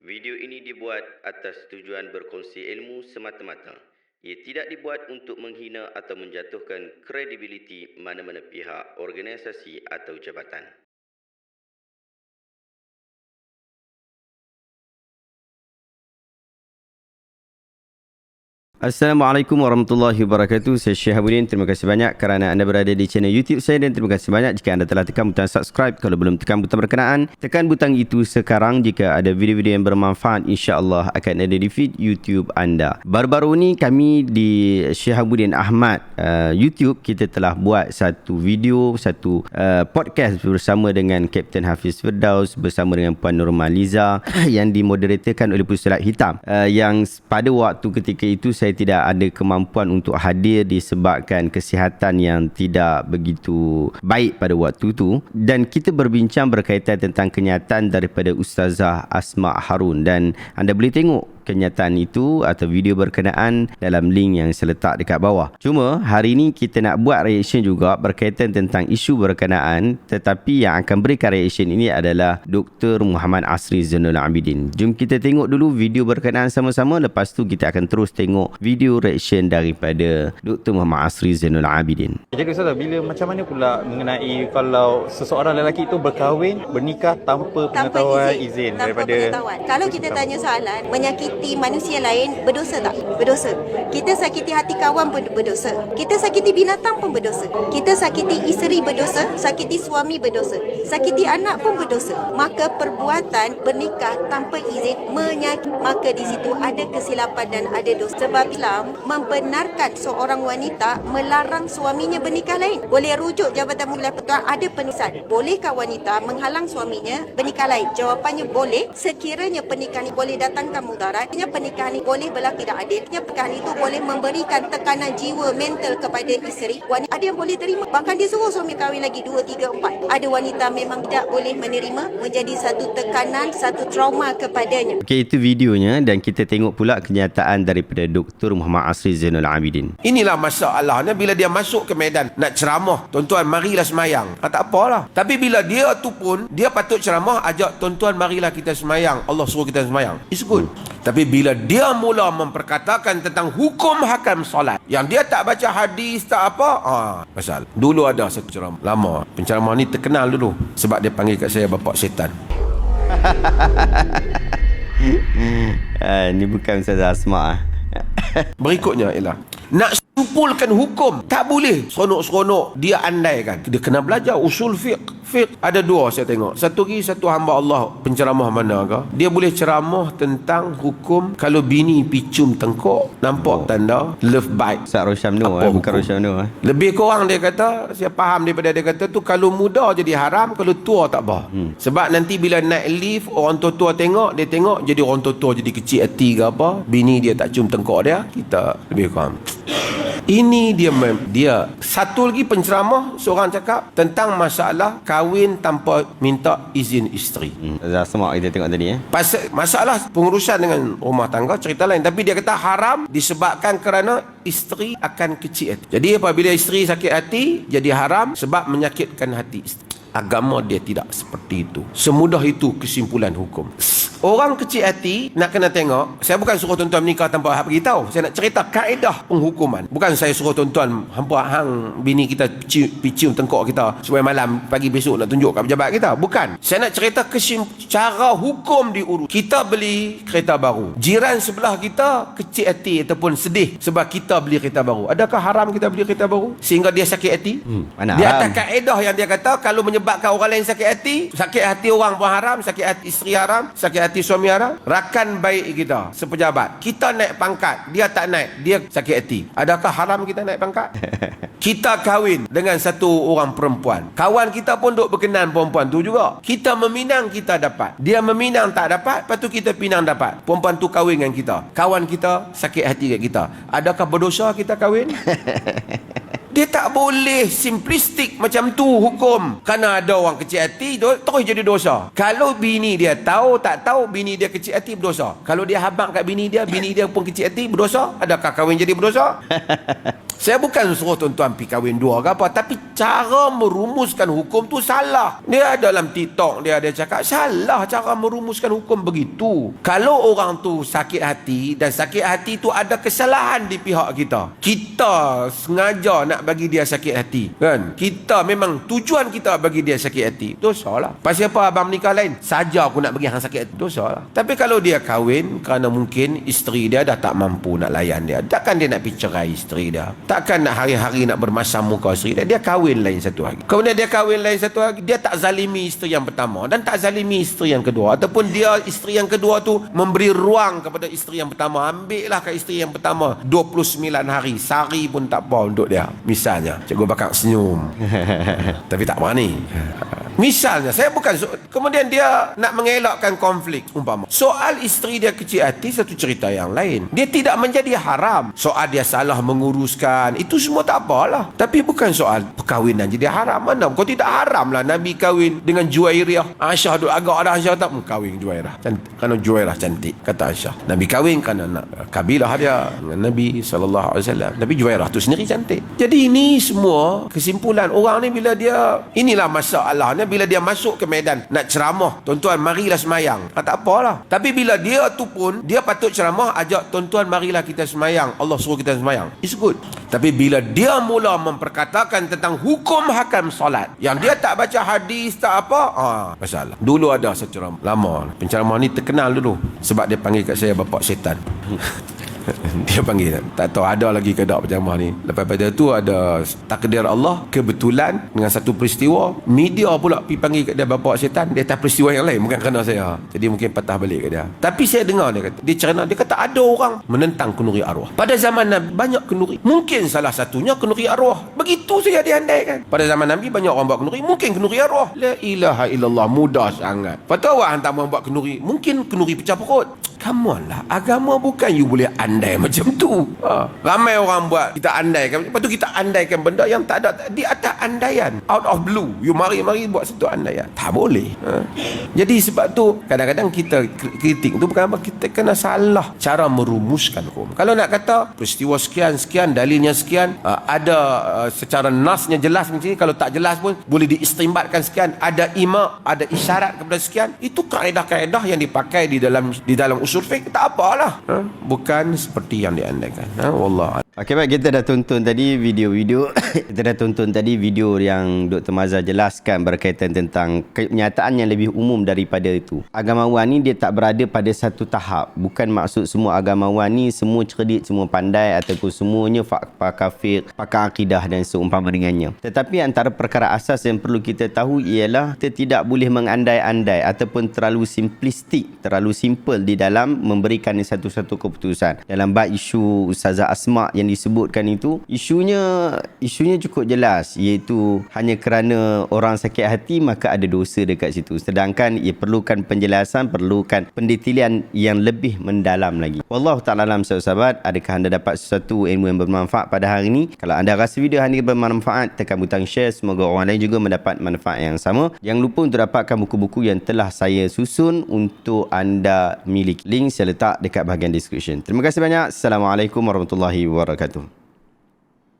Video ini dibuat atas tujuan berkongsi ilmu semata-mata. Ia tidak dibuat untuk menghina atau menjatuhkan kredibiliti mana-mana pihak, organisasi atau jabatan. Assalamualaikum warahmatullahi wabarakatuh. Saya Syekh Habuddin. Terima kasih banyak kerana anda berada di channel YouTube saya dan terima kasih banyak jika anda telah tekan butang subscribe. Kalau belum tekan butang berkenaan, tekan butang itu sekarang. Jika ada video-video yang bermanfaat, insya-Allah akan ada di feed YouTube anda. Baru-baru ni kami di Syekh Habuddin Ahmad YouTube, kita telah buat satu video, satu podcast bersama dengan Kapten Hafiz Firdaus bersama dengan Puan Nurmaliza yang dimoderatorkan oleh Pusulat Hitam, yang pada waktu ketika itu saya tidak ada kemampuan untuk hadir disebabkan kesihatan yang tidak begitu baik pada waktu itu, dan kita berbincang berkaitan tentang kenyataan daripada Ustazah Asma Harun, dan anda boleh tengok kenyataan itu atau video berkenaan dalam link yang saya letak dekat bawah. Cuma hari ini kita nak buat reaction juga berkaitan tentang isu berkenaan, tetapi yang akan berikan reaction ini adalah Dr. Muhammad Asri Zainul Abidin. Jom kita tengok dulu video berkenaan sama-sama, lepas tu kita akan terus tengok video reaction daripada Dr. Muhammad Asri Zainul Abidin. Jadi Ustazah, bila macam mana pula mengenai kalau seseorang lelaki itu berkahwin, bernikah tanpa pengetahuan izin daripada pengetahuan. Kalau kita tanya soalan, menyakiti manusia lain berdosa tak? Berdosa. Kita sakiti hati kawan pun berdosa. Kita sakiti binatang pun berdosa. Kita sakiti isteri berdosa, sakiti suami berdosa. Sakiti anak pun berdosa. Maka perbuatan bernikah tanpa izin menyakiti, maka di situ ada kesilapan dan ada dosa. Sebab Islam membenarkan seorang wanita melarang suaminya bernikah lain. Boleh rujuk Jabatan Mulia Pertuan, ada penulisan. Bolehkah wanita menghalang suaminya bernikah lain? Jawapannya boleh, sekiranya pernikahan ini boleh datangkan mudarat. Pernikahan ini boleh berlaku tidak adil. Pernikahan itu boleh memberikan tekanan jiwa mental kepada isteri. Wanita ada yang boleh terima. Bahkan dia suruh suami kahwin lagi 2, 3, 4. Ada wanita memang tidak boleh menerima, menjadi satu tekanan, satu trauma kepadanya. Okey, itu videonya, dan kita tengok pula kenyataan daripada Dr. Muhammad Asri Zainul Abidin. Inilah masalahnya bila dia masuk ke medan nak ceramah, tuan-tuan marilah semayang. Tak apalah. Tapi bila dia tu pun dia patut ceramah, ajak tuan-tuan marilah kita semayang. Allah suruh kita semayang. It's good. Tapi bila dia mula memperkatakan tentang hukum hakam solat, yang dia tak baca hadis, tak apa, pasal dulu ada satu ceramah lama, penceramah ni terkenal dulu sebab dia panggil kat saya bapak setan. Ni bukan Ustazah Asma. Berikutnya ialah nak simpulkan hukum, tak boleh seronok-seronok dia andaikan. Dia kena belajar usul fiqh. Ada dua saya tengok. Satu lagi, satu hamba Allah penceramah mana ke, dia boleh ceramah tentang hukum kalau bini picum tengkok, nampak tanda love bite. Ustaz Rosyam Nur, bukan Rosyam Nur. Lebih kurang dia kata, saya faham daripada dia kata tu, kalau muda jadi haram, kalau tua tak apa. Sebab nanti bila naik lift, orang tua-tua tengok, dia tengok jadi orang tua-tua jadi kecil hati ke apa, bini dia tak cium tengkok dia, kita lebih kurang. Ini dia satu lagi penceramah seorang cakap tentang masalah kahwin tanpa minta izin isteri. Ustazah Asma kita tengok tadi Masalah pengurusan dengan rumah tangga cerita lain, tapi dia kata haram disebabkan kerana isteri akan kecil hati. Jadi apabila isteri sakit hati jadi haram sebab menyakitkan hati isteri. Agama dia tidak seperti itu. Semudah itu kesimpulan hukum. Orang kecil hati nak kena tengok. Saya bukan suruh tuan-tuan menikah tanpa hak beritahu. Saya nak cerita kaedah penghukuman. Bukan saya suruh tuan-tuan hang bini kita picium tengkok kita supaya malam pagi besok nak tunjuk kat pejabat kita. Bukan. Saya nak cerita cara hukum diurus. Kita beli kereta baru. Jiran sebelah kita kecil hati ataupun sedih sebab kita beli kereta baru. Adakah haram kita beli kereta baru sehingga dia sakit hati? Di atas kaedah yang dia kata kalau menyebabkan orang lain sakit hati orang pun haram, sakit hati isteri haram, sakit hati suami haram. Rakan baik kita sepejabat, kita naik pangkat, dia tak naik, dia sakit hati. Adakah haram kita naik pangkat? Kita kahwin dengan satu orang perempuan, kawan kita pun duk berkenan perempuan tu juga. Kita meminang, kita dapat, dia meminang tak dapat, lepas tu kita pinang dapat. Perempuan tu kahwin dengan kita, kawan kita sakit hati kat kita. Adakah berdosa kita kahwin? Dia tak boleh simplistik macam tu hukum. Kerana ada orang kecil hati terus jadi dosa. Kalau bini dia tahu tak tahu bini dia kecil hati berdosa. Kalau dia habaq kat bini dia pun kecil hati berdosa. Adakah kahwin jadi berdosa? Saya bukan suruh tuan-tuan pergi kahwin dua ke apa, tapi cara merumuskan hukum tu salah. Dia dalam TikTok dia ada cakap salah cara merumuskan hukum begitu. Kalau orang tu sakit hati dan sakit hati tu ada kesalahan di pihak kita, kita sengaja nak bagi dia sakit hati, kan? Kita memang tujuan kita bagi dia sakit hati, dosa lah. Pasal apa abang menikah lain? Saja aku nak bagi hang sakit hati, dosa lah. Tapi kalau dia kahwin kerana mungkin isteri dia dah tak mampu nak layan dia, takkan dia nak pergi cerai isteri dia, takkan nak hari-hari nak bermasam muka isteri dia. Dia kahwin lain satu hari, kemudian dia kahwin lain satu hari, dia tak zalimi isteri yang pertama dan tak zalimi isteri yang kedua, ataupun dia isteri yang kedua tu memberi ruang kepada isteri yang pertama. Ambil lah ke isteri yang pertama 29 hari, sehari pun tak apa untuk dia. Misalnya cikgu bakal senyum tapi tak berani. Misalnya, saya bukan kemudian dia nak mengelakkan konflik umpama. Soal isteri dia kecil hati satu cerita yang lain. Dia tidak menjadi haram. Soal dia salah menguruskan, itu semua tak apalah. Tapi bukan soal perkahwinan jadi haram. Mana? Kau tidak haram lah Nabi kahwin dengan Juwairiyah. Aisyah duk agak ada, Aisyah tak kahwin Juwairah. Kerana Juwairah cantik, kata Aisyah. Nabi kahwin kerana nak kabilah dia dengan Nabi SAW. Tapi Juwairah tu sendiri cantik. Jadi ini semua kesimpulan orang ni bila dia, inilah masalahnya bila dia masuk ke medan nak ceramah, tuan-tuan marilah semayang, tak apalah. Tapi bila dia tu pun dia patut ceramah, ajak tuan-tuan marilah kita semayang, Allah suruh kita semayang, it's good. Tapi bila dia mula memperkatakan tentang hukum hakam solat yang dia tak baca hadis tak apa, masalah. Dulu ada satu lama penceramah ni terkenal dulu sebab dia panggil kat saya bapak setan. Dia panggil, tak tahu ada lagi ke tak penceramah ni. Lepas pada tu ada takdir Allah, kebetulan dengan satu peristiwa media pula pergi panggil kat dia bapak syaitan. Dia atas peristiwa yang lain, bukan kerana saya. Jadi mungkin patah balik kat dia. Tapi saya dengar dia kata, dia cerna, dia kata ada orang menentang kenduri arwah. Pada zaman Nabi banyak kenduri, mungkin salah satunya kenduri arwah. Begitu saja diandaikan. Pada zaman Nabi banyak orang buat kenduri, mungkin kenduri arwah. La ilaha illallah, mudah sangat. Patut awak hantar orang buat kenduri, mungkin kenduri pecah perut. Come on lah, agama bukan you boleh andai macam tu. Ramai orang buat kita andaikan, lepas tu kita andaikan benda yang tak ada di atas andaian. Out of blue, you mari buat satu andaian, tak boleh. Jadi sebab tu kadang-kadang kita kritik tu bukan apa, kita kena salah cara merumuskan hukum. Kalau nak kata peristiwa sekian, dalilnya sekian, ada secara nasnya jelas macam ni, kalau tak jelas pun boleh diistimbatkan sekian, ada ima, ada isyarat kepada sekian, itu kaedah-kaedah yang dipakai di dalam usul fiqh, tak apalah. Bukan seperti yang diandaikan. Wallah. Okey, baik, kita dah tonton tadi video-video kita dah tonton tadi video yang Dr. Mazhar jelaskan berkaitan tentang kenyataan yang lebih umum daripada itu. Agamawan ni dia tak berada pada satu tahap. Bukan maksud semua agamawan ni semua cerdik, semua pandai ataupun semuanya pakar fiqh, pakar akidah dan seumpama dengannya. Tetapi antara perkara asas yang perlu kita tahu ialah kita tidak boleh mengandai-andai ataupun terlalu simplistik, terlalu simple di dalam memberikan satu-satu keputusan. Dalam bab isu Ustazah Asma yang disebutkan itu, isunya cukup jelas, iaitu hanya kerana orang sakit hati maka ada dosa dekat situ. Sedangkan ia perlukan penjelasan, perlukan pendetailan yang lebih mendalam lagi. Wallahu ta'ala alam, sahabat, adakah anda dapat sesuatu ilmu yang bermanfaat pada hari ini? Kalau anda rasa video ini bermanfaat, tekan butang share, semoga orang lain juga mendapat manfaat yang sama. Jangan lupa untuk dapatkan buku-buku yang telah saya susun untuk anda miliki. Link saya letak dekat bahagian description. Terima kasih banyak. Assalamualaikum warahmatullahi wabarakatuh.